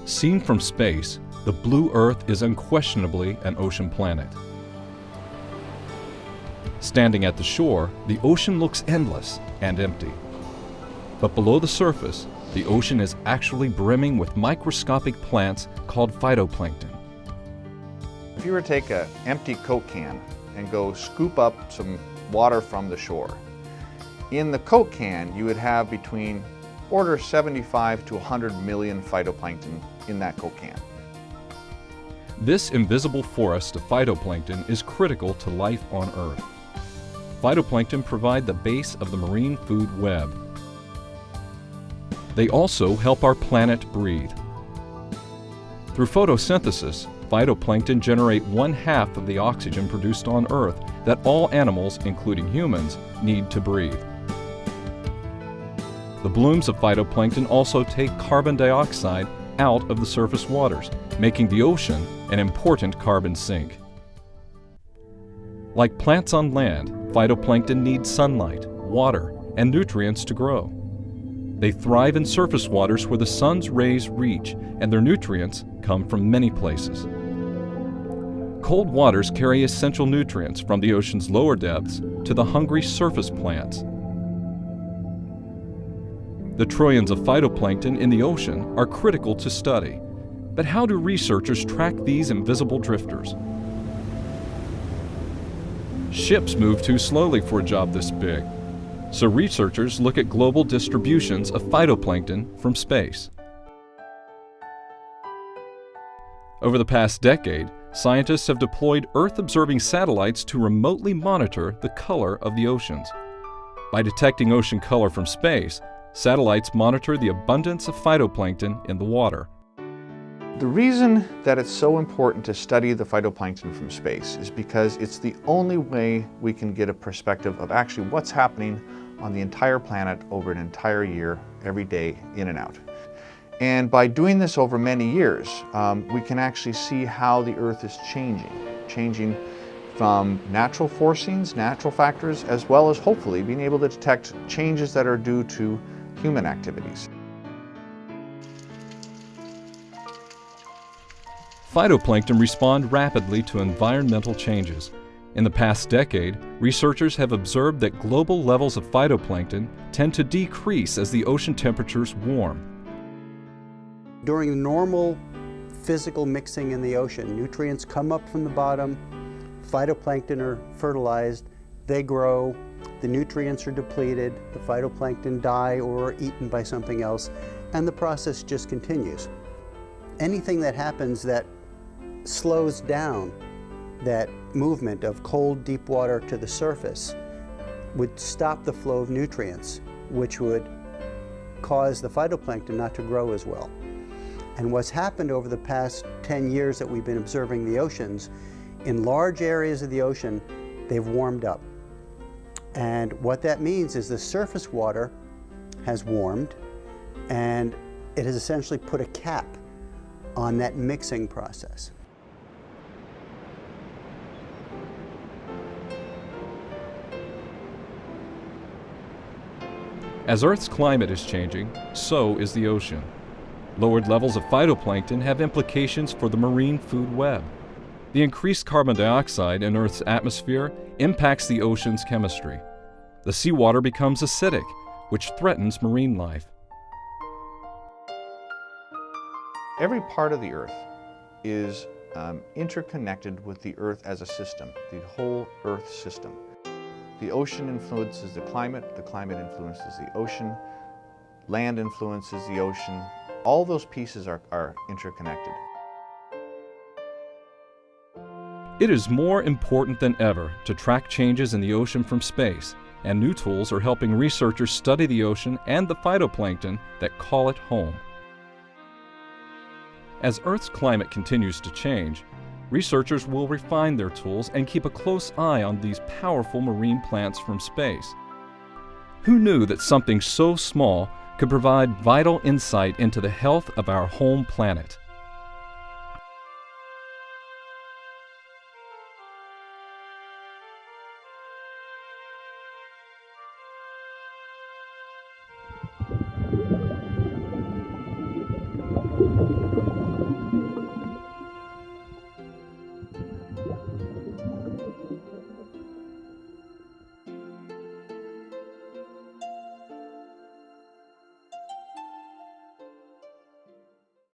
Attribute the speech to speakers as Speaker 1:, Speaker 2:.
Speaker 1: Seen from space, the blue Earth is unquestionably an ocean planet. Standing at the shore, the ocean looks endless and empty. But below the surface, the ocean is actually brimming with microscopic plants called phytoplankton.
Speaker 2: If you were to take an empty Coke can and go scoop up some water from the shore, in the Coke can you would have between order 75 to 100 million phytoplankton in that Coke can.
Speaker 1: This invisible forest of phytoplankton is critical to life on Earth. Phytoplankton provide the base of the marine food web. They also help our planet breathe. Through photosynthesis, phytoplankton generate 1/2 of the oxygen produced on Earth that all animals, including humans, need to breathe. The blooms of phytoplankton also take carbon dioxide out of the surface waters, making the ocean an important carbon sink. Like plants on land, phytoplankton need sunlight, water, and nutrients to grow. They thrive in surface waters where the sun's rays reach, and their nutrients come from many places. Cold waters carry essential nutrients from the ocean's lower depths to the hungry surface plants. The trillions of phytoplankton in the ocean are critical to study. But how do researchers track these invisible drifters? Ships move too slowly for a job this big, so researchers look at global distributions of phytoplankton from space. Over the past decade, scientists have deployed Earth-observing satellites to remotely monitor the color of the oceans. By detecting ocean color from space, satellites monitor the abundance of phytoplankton in the water.
Speaker 2: The reason that it's so important to study the phytoplankton from space is because it's the only way we can get a perspective of actually what's happening on the entire planet over an entire year, every day, in and out. And by doing this over many years, we can actually see how the Earth is changing from natural forcings, natural factors, as well as hopefully being able to detect changes that are due to human activities.
Speaker 1: Phytoplankton respond rapidly to environmental changes. In the past decade, researchers have observed that global levels of phytoplankton tend to decrease as the ocean temperatures warm.
Speaker 3: During normal physical mixing in the ocean, nutrients come up from the bottom, phytoplankton are fertilized, they grow, the nutrients are depleted, the phytoplankton die or are eaten by something else, and the process just continues. Anything that happens that slows down that movement of cold, deep water to the surface would stop the flow of nutrients, which would cause the phytoplankton not to grow as well. And what's happened over the past 10 years that we've been observing the oceans, in large areas of the ocean, they've warmed up. And what that means is the surface water has warmed, and it has essentially put a cap on that mixing process.
Speaker 1: As Earth's climate is changing, so is the ocean. Lowered levels of phytoplankton have implications for the marine food web. The increased carbon dioxide in Earth's atmosphere impacts the ocean's chemistry. The seawater becomes acidic, which threatens marine life.
Speaker 2: Every part of the Earth is interconnected with the Earth as a system, the whole Earth system. The ocean influences the climate influences the ocean, land influences the ocean. All those pieces are interconnected.
Speaker 1: It is more important than ever to track changes in the ocean from space, and new tools are helping researchers study the ocean and the phytoplankton that call it home. As Earth's climate continues to change, researchers will refine their tools and keep a close eye on these powerful marine plants from space. Who knew that something so small could provide vital insight into the health of our home planet?